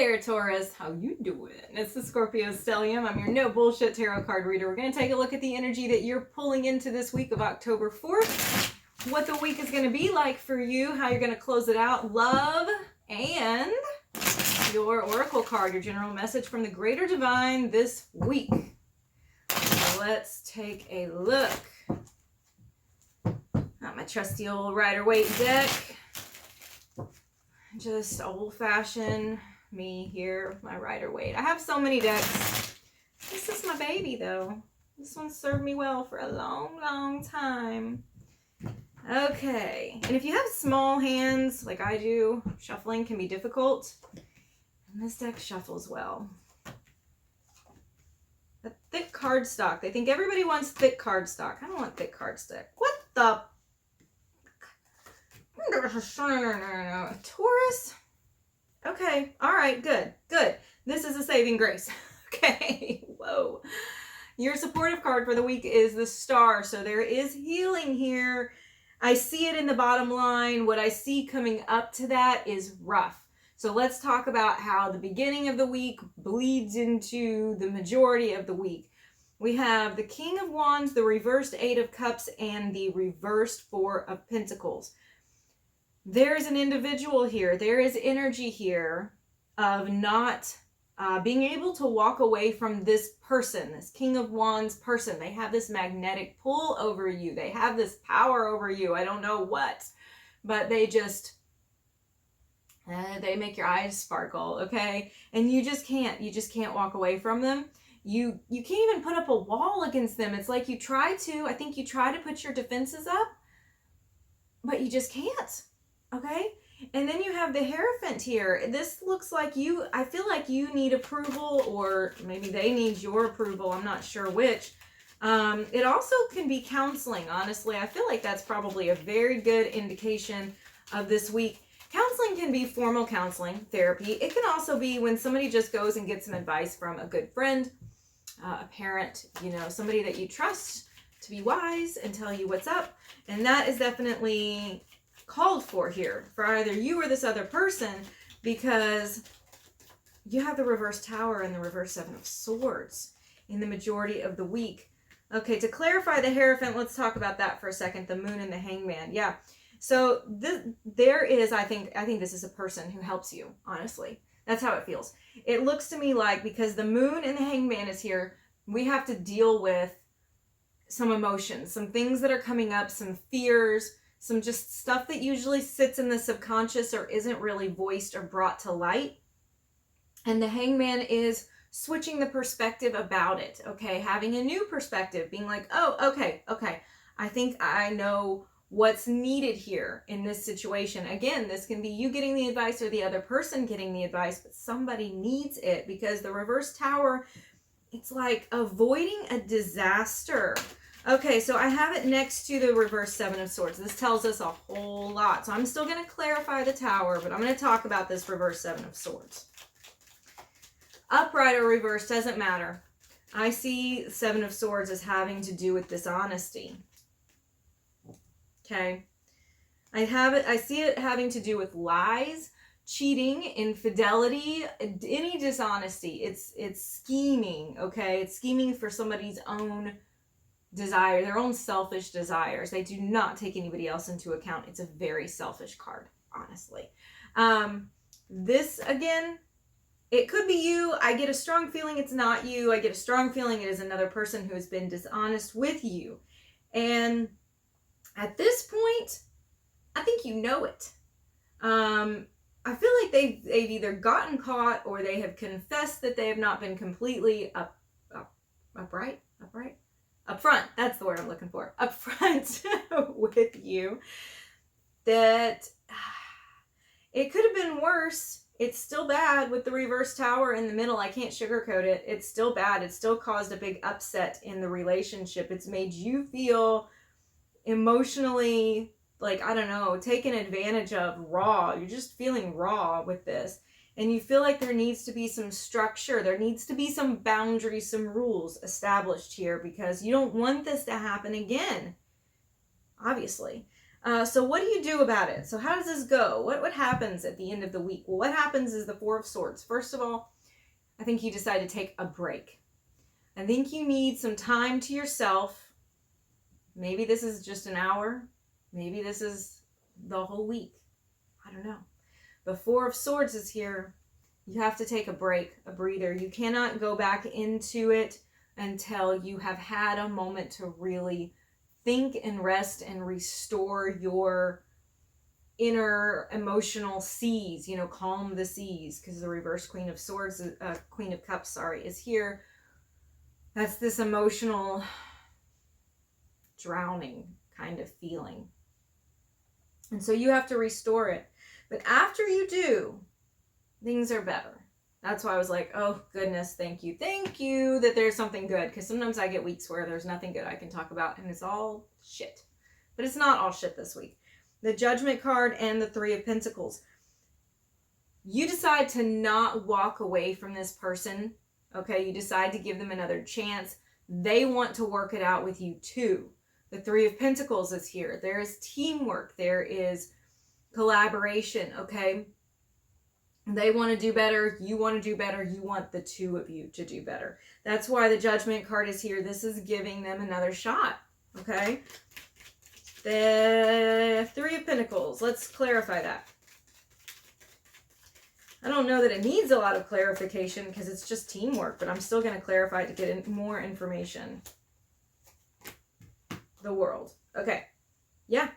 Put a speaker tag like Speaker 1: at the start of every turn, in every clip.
Speaker 1: there, Taurus. How you doing? It's the Scorpio Stellium. I'm your no bullshit tarot card reader. We're going to take a look at the energy that you're pulling into this week of October 4th. What the week is going to be like for you, how you're going to close it out, love, and your oracle card, your general message from the greater divine this week. So let's take a look. Got my trusty old Rider-Waite deck. Just old-fashioned me here with my Rider-Waite. I have so many decks. This is my baby, though. This one served me well for a long, long time. Okay. And if you have small hands, like I do, shuffling can be difficult. And this deck shuffles well. A thick cardstock. They think everybody wants thick cardstock. I don't want thick cardstock. What the... Taurus? Okay. All right. Good. Good. This is a saving grace. Okay. Whoa. Your supportive card for the week is the Star. So there is healing here. I see it in the bottom line. What I see coming up to that is rough. So let's talk about how the beginning of the week bleeds into the majority of the week. We have the King of Wands, the reversed Eight of Cups, and the reversed Four of Pentacles. There's an individual here. There is energy here of not being able to walk away from this person, this King of Wands person. They have this magnetic pull over you. They have this power over you. I don't know what, but they just, they make your eyes sparkle, okay? And you just can't walk away from them. You can't even put up a wall against them. It's like you try to, I think you try to put your defenses up, but you just can't. Okay, and then you have the Hierophant here. This looks like you, I feel like you need approval, or maybe they need your approval. I'm not sure which. It also can be counseling, honestly. I feel like that's probably a very good indication of this week. Counseling can be formal counseling, therapy. It can also be when somebody just goes and gets some advice from a good friend, a parent, you know, somebody that you trust to be wise and tell you what's up. And that is definitely called for here for either you or this other person, because you have the reverse Tower and the reverse Seven of Swords in the majority of the week. Okay, to clarify the Hierophant, let's talk about that for a second. The Moon and the Hangman. Yeah. So there is, I think this is a person who helps you, honestly. That's how it feels. It looks to me like, because the Moon and the Hangman is here, we have to deal with some emotions, some things that are coming up, some fears, some just stuff that usually sits in the subconscious or isn't really voiced or brought to light. And the Hangman is switching the perspective about it, okay? Having a new perspective, being like, oh, okay, I think I know what's needed here in this situation. Again, this can be you getting the advice or the other person getting the advice, but somebody needs it, because the reverse Tower, it's like avoiding a disaster. Okay, so I have it next to the reverse Seven of Swords. This tells us a whole lot. So I'm still going to clarify the Tower, but I'm going to talk about this reverse Seven of Swords. Upright or reverse, doesn't matter. I see Seven of Swords as having to do with dishonesty. Okay. I see it having to do with lies, cheating, infidelity, any dishonesty. It's scheming, okay? It's scheming for somebody's own desire, their own selfish desires. They do not take anybody else into account. It's a very selfish card, honestly. This, again, it could be you. I get a strong feeling it's not you. I get a strong feeling it is another person who has been dishonest with you. And at this point, I think you know it. I feel like they've either gotten caught or they have confessed that they have not been completely upfront. That's the word I'm looking for. Upfront with you. That it could have been worse. It's still bad with the reverse Tower in the middle. I can't sugarcoat it. It's still bad. It's still caused a big upset in the relationship. It's made you feel emotionally, like, I don't know, taken advantage of, raw. You're just feeling raw with this. And you feel like there needs to be some structure. There needs to be some boundaries, some rules established here, because you don't want this to happen again, obviously. So what do you do about it? So how does this go? What happens at the end of the week? Well, what happens is the Four of Swords. First of all, I think you decide to take a break. I think you need some time to yourself. Maybe this is just an hour. Maybe this is the whole week. I don't know. The Four of Swords is here. You have to take a break, a breather. You cannot go back into it until you have had a moment to really think and rest and restore your inner emotional seas, you know, calm the seas, because the reverse Queen of Swords, Queen of Cups, sorry, is here. That's this emotional drowning kind of feeling. And so you have to restore it. But after you do, things are better. That's why I was like, oh goodness, thank you that there's something good. Because sometimes I get weeks where there's nothing good I can talk about and it's all shit. But it's not all shit this week. The Judgment card and the Three of Pentacles. You decide to not walk away from this person. Okay, you decide to give them another chance. They want to work it out with you too. The Three of Pentacles is here. There is teamwork. There is collaboration, okay? They want to do better. You want to do better. You want the two of you to do better. That's why the Judgment card is here. This is giving them another shot, okay? The Three of Pentacles. Let's clarify that. I don't know that it needs a lot of clarification because it's just teamwork, but I'm still going to clarify to get more information. The World. Okay. Yeah.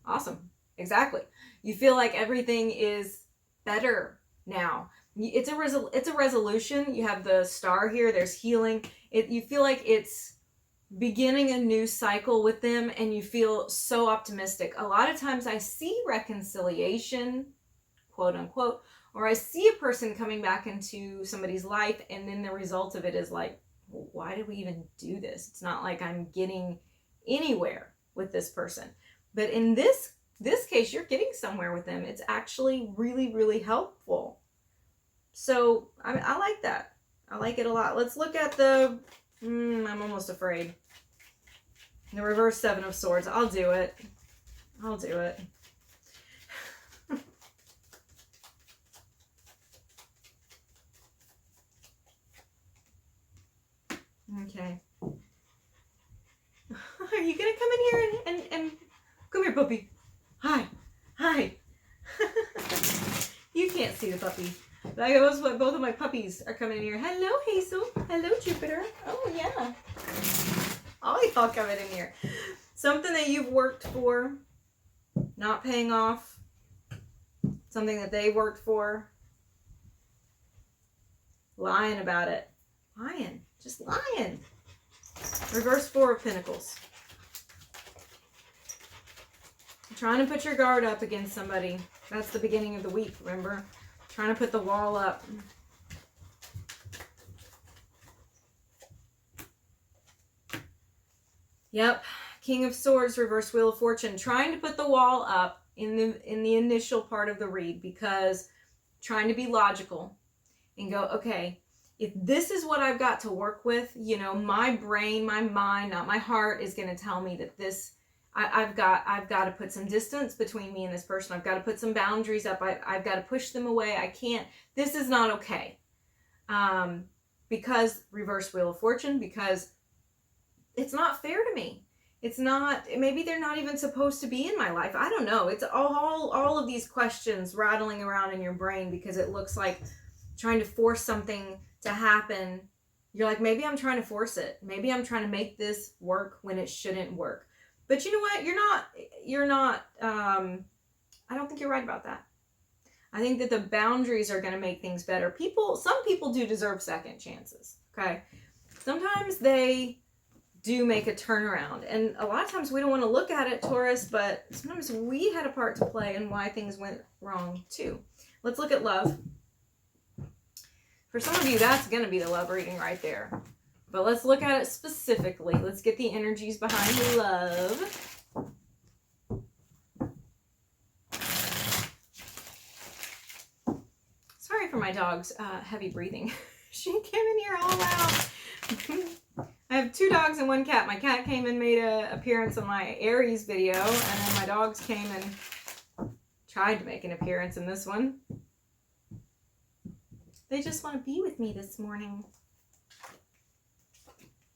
Speaker 1: Awesome. Exactly. You feel like everything is better now. It's a resolution. You have the Star here. There's healing. You feel like it's beginning a new cycle with them and you feel so optimistic. A lot of times I see reconciliation, quote unquote, or I see a person coming back into somebody's life and then the result of it is like, well, why did we even do this? It's not like I'm getting anywhere with this person. But in this case, you're getting somewhere with them. It's actually really, really helpful. So I like that. I like it a lot. Let's look at the, I'm almost afraid. The reverse Seven of Swords. I'll do it. I'll do it. Okay. Are you gonna come in here and come here, puppy? Hi. Hi. You can't see the puppy. But both of my puppies are coming in here. Hello, Hazel. Hello, Jupiter. Oh, yeah. All y'all coming in here. Something that you've worked for, not paying off. Something that they worked for. Lying about it. Lying. Just lying. Reverse Four of Pentacles. Trying to put your guard up against somebody. That's the beginning of the week, remember? Trying to put the wall up. Yep. King of Swords, reverse Wheel of Fortune. Trying to put the wall up in the initial part of the read because trying to be logical and go, okay, if this is what I've got to work with, you know, my brain, my mind, not my heart is going to tell me that this, I've got to put some distance between me and this person. I've got to put some boundaries up. I've got to push them away. I can't, this is not okay. Because reverse Wheel of Fortune, because it's not fair to me. It's not, maybe they're not even supposed to be in my life. I don't know. It's all of these questions rattling around in your brain because it looks like trying to force something to happen. You're like, maybe I'm trying to force it. Maybe I'm trying to make this work when it shouldn't work. But you know what? You're not, I don't think you're right about that. I think that the boundaries are going to make things better. Some people do deserve second chances. Okay. Sometimes they do make a turnaround. And a lot of times we don't want to look at it, Taurus, but sometimes we had a part to play in why things went wrong too. Let's look at love. For some of you, that's going to be the love reading right there. But let's look at it specifically. Let's get the energies behind love. Sorry for my dog's heavy breathing. She came in here all loud. I have 2 dogs and 1 cat. My cat came and made an appearance on my Aries video, and then my dogs came and tried to make an appearance in this one. They just want to be with me this morning.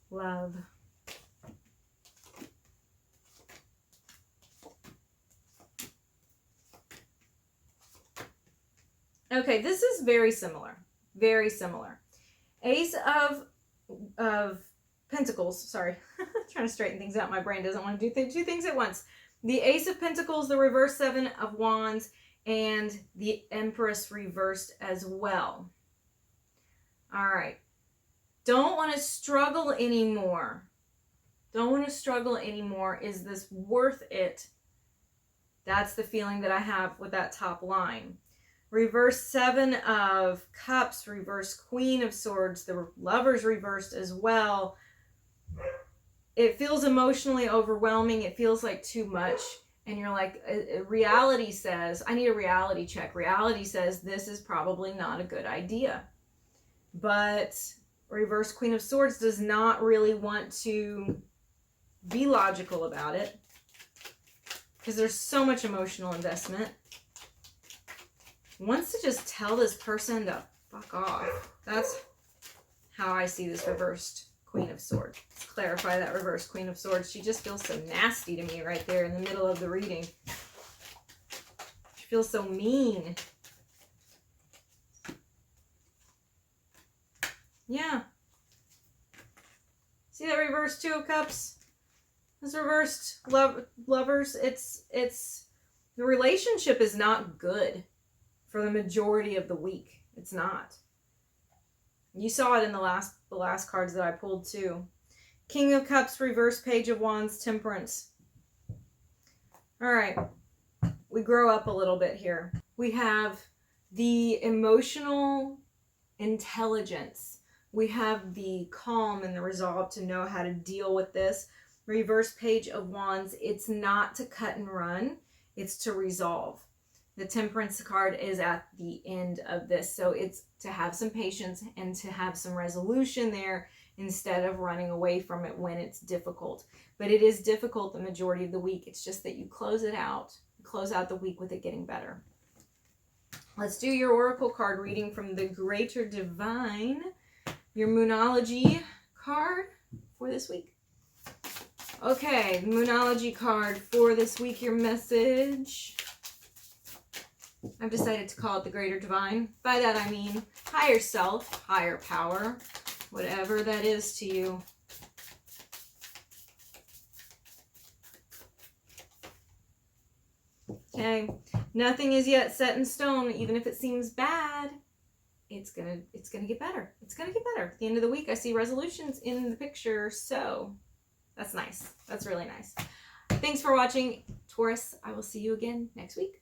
Speaker 1: Love. Okay, this is very similar. Very similar. Ace of Pentacles. Sorry. Trying to straighten things out. My brain doesn't want to do 2 things at once. The Ace of Pentacles, the reverse 7 of Wands, and the Empress reversed as well. All right. Don't want to struggle anymore. Don't want to struggle anymore. Is this worth it? That's the feeling that I have with that top line. Reverse 7 of Cups, reverse Queen of Swords, the Lovers reversed as well. It feels emotionally overwhelming. It feels like too much. And you're like, reality says, I need a reality check. Reality says this is probably not a good idea. But reverse Queen of Swords does not really want to be logical about it, because there's so much emotional investment. Wants to just tell this person to fuck off. That's how I see this reversed Queen of Swords. Let's clarify that reversed Queen of Swords. She just feels so nasty to me right there in the middle of the reading. She feels so mean. Yeah. See that reversed 2 of Cups? This reversed lovers, it's the relationship is not good for the majority of the week. It's not. You saw it in the last cards that I pulled too. King of Cups, reverse Page of Wands, Temperance. All right. We grow up a little bit here. We have the emotional intelligence. We have the calm and the resolve to know how to deal with this. Reverse Page of Wands, it's not to cut and run. It's to resolve. The Temperance card is at the end of this. So it's to have some patience and to have some resolution there instead of running away from it when it's difficult. But it is difficult the majority of the week. It's just that you close it out. Close out the week with it getting better. Let's do your Oracle card reading from the Greater Divine. Your Moonology card for this week. Okay, Moonology card for this week. Your message. I've decided to call it the Greater Divine. By that I mean higher self, higher power, whatever that is to you. Okay, nothing is yet set in stone. Even if it seems bad, it's gonna get better. It's gonna get better. At the end of the week, I see resolutions in the picture, so that's nice. That's really nice. Thanks for watching, Taurus. I will see you again next week.